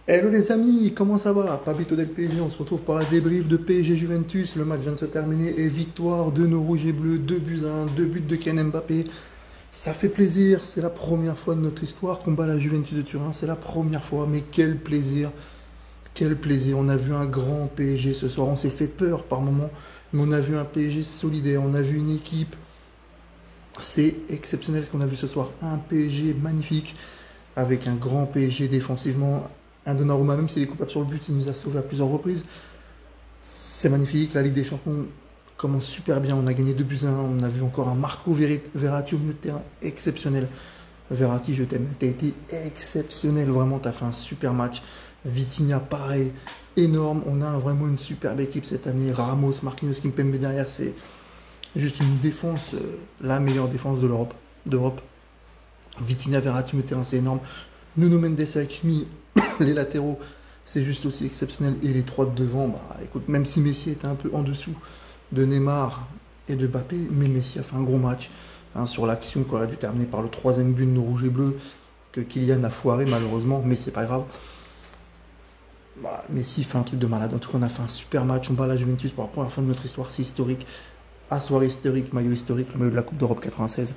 Hello les amis, comment ça va? Pablito del PSG, on se retrouve pour la débrief de PSG Juventus. Le match vient de se terminer et victoire de nos rouges et bleus, 2 buts à 1, 2 buts de Kylian Mbappé. Ça fait plaisir, c'est la première fois de notre histoire qu'on bat la Juventus de Turin, c'est la première fois, mais quel plaisir, quel plaisir. On a vu un grand PSG ce soir, on s'est fait peur par moments, mais on a vu un PSG solidaire, on a vu une équipe, c'est exceptionnel ce qu'on a vu ce soir. Un PSG magnifique, avec un grand PSG défensivement. Un Donnarumma, même s'il est coupable sur le but, il nous a sauvés à plusieurs reprises. C'est magnifique. La Ligue des Champions commence super bien. On a gagné 2 buts à 1. On a vu encore un Marco Verratti au milieu de terrain exceptionnel. Verratti, je t'aime. Tu as été exceptionnel. Vraiment, tu as fait un super match. Vitinha, pareil. Énorme. On a vraiment une superbe équipe cette année. Ramos, Marquinhos, Kimpembe derrière. C'est juste une défense, la meilleure défense de l'Europe. Vitinha, Verratti au milieu de terrain, c'est énorme. Nuno Mendes avec Hakimi, les latéraux, c'est juste aussi exceptionnel. Et les trois de devant, bah écoute, même si Messi était un peu en dessous de Neymar et de Mbappé, mais Messi a fait un gros match sur l'action qui aurait dû terminer par le troisième but de nos rouges et bleus, que Kylian a foiré malheureusement, mais c'est pas grave. Voilà, Messi fait un truc de malade. En tout cas, on a fait un super match. On bat la Juventus pour la première fois de notre histoire, c'est historique. Assoir historique, maillot historique, le maillot de la Coupe d'Europe 96.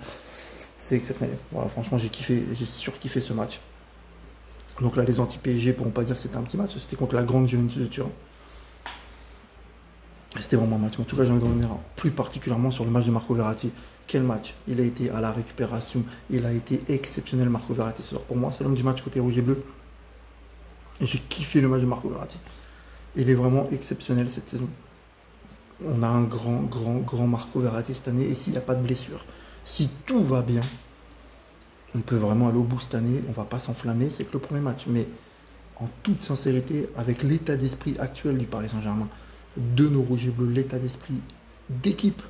C'est exceptionnel. Voilà, franchement, j'ai kiffé, j'ai surkiffé ce match. Donc là, les anti-PSG pourront pas dire que c'était un petit match. C'était contre la grande Juventus de Turin. C'était vraiment un match. En tout cas, j'ai envie de revenir plus particulièrement sur le match de Marco Verratti. Quel match! Il a été à la récupération. Il a été exceptionnel, Marco Verratti. Ce soir, pour moi, c'est l'homme du match côté rouge et bleu. Et j'ai kiffé le match de Marco Verratti. Il est vraiment exceptionnel cette saison. On a un grand Marco Verratti cette année. Et s'il n'y a pas de blessure, si tout va bien, on peut vraiment aller au bout cette année, on ne va pas s'enflammer, c'est que le premier match. Mais en toute sincérité, avec l'état d'esprit actuel du Paris Saint-Germain, de nos rouges et bleus, l'état d'esprit d'équipe,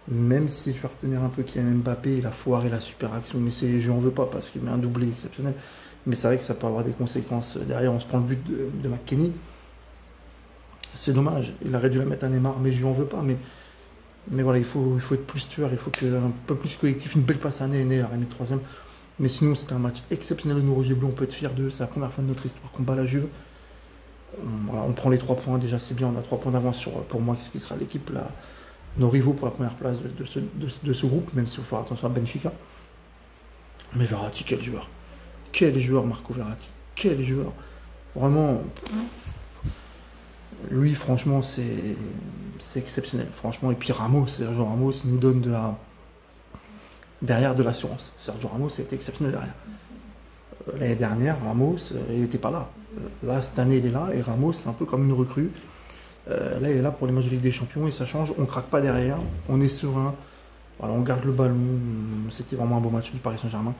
même si je vais retenir un peu Kylian Mbappé, il a foiré la super action, mais je n'en veux pas parce qu'il met un doublé exceptionnel. Mais c'est vrai que ça peut avoir des conséquences. Derrière, on se prend le but de McKennie. C'est dommage, il aurait dû la mettre à Neymar, mais je lui en veux pas. Mais voilà, il faut être plus tueur, il faut un peu plus collectif. Une belle passe à Néné, il aurait mis le troisième. Mais sinon, c'était un match exceptionnel de nos rouges et bleus. On peut être fier d'eux. C'est la première fois de notre histoire qu'on bat la Juve. Voilà, on prend les 3 points. Déjà, c'est bien. On a 3 points d'avance sur, pour moi, ce qui sera l'équipe, nos rivaux pour la première place de ce groupe, même s'il faut faire attention à Benfica. Mais Verratti, quel joueur! Quel joueur, Marco Verratti! Quel joueur! Vraiment, lui, franchement, c'est exceptionnel. Franchement, et puis Ramos, Sergio Ramos, il nous donne derrière de l'assurance. Sergio Ramos a été exceptionnel derrière. L'année dernière, Ramos, il n'était pas là. Là, cette année, il est là. Et Ramos, c'est un peu comme une recrue. Là, il est là pour les matchs de Ligue des Champions et ça change. On ne craque pas derrière. On est serein. Voilà, on garde le ballon. C'était vraiment un beau match du Paris Saint-Germain.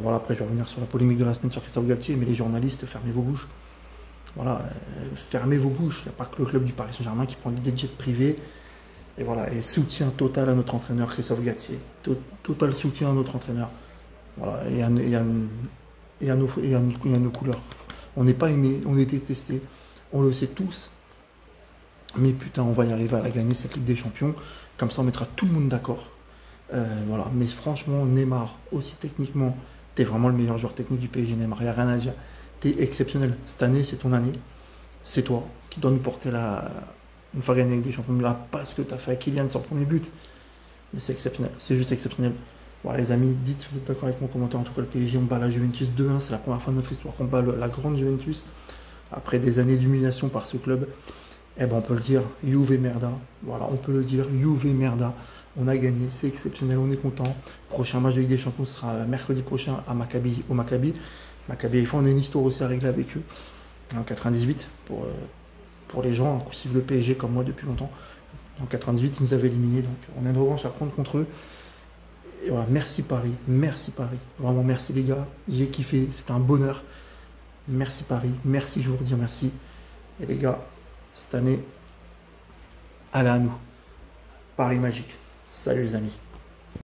Voilà, après, je vais revenir sur la polémique de la semaine sur Christophe Galtier. Mais les journalistes, fermez vos bouches. Voilà, fermez vos bouches. Il n'y a pas que le club du Paris Saint-Germain qui prend des jets privés. Et voilà, et soutien total à notre entraîneur Christophe Galtier. Total soutien à notre entraîneur. Voilà, et à nos couleurs. On n'est pas aimé, on est détesté, on le sait tous. Mais putain, on va y arriver à la gagner, cette Ligue des Champions. Comme ça, on mettra tout le monde d'accord. Voilà, mais franchement, Neymar, aussi techniquement, t'es vraiment le meilleur joueur technique du PSG, Neymar. Il n'y a rien à dire. T'es exceptionnel. Cette année, c'est ton année. C'est toi qui dois nous porter une fois gagné avec des champions. Là, pas ce que tu as fait à Kylian sur le premier but. Mais c'est exceptionnel. C'est juste exceptionnel. Voilà, les amis, dites si vous êtes d'accord avec mon commentaire. En tout cas, le PSG, on bat la Juventus 2-1. C'est la première fois de notre histoire qu'on bat la grande Juventus. Après des années d'humiliation par ce club. Eh ben, on peut le dire, Juve merda. Voilà, on peut le dire, Juve merda. On a gagné, c'est exceptionnel, on est content. Prochain match de Ligue des Champions sera mercredi prochain à Maccabi, au Maccabi. Maccabi Haïfa, on a une histoire aussi à régler avec eux. En 98, pour les gens qui suivent le PSG comme moi depuis longtemps. En 98, ils nous avaient éliminés, donc on a une revanche à prendre contre eux. Et voilà, merci Paris, merci Paris. Vraiment merci les gars, j'ai kiffé, c'était un bonheur. Merci Paris, merci, je vous redis merci. Et les gars, cette année, allez à nous. Paris magique. Salut les amis.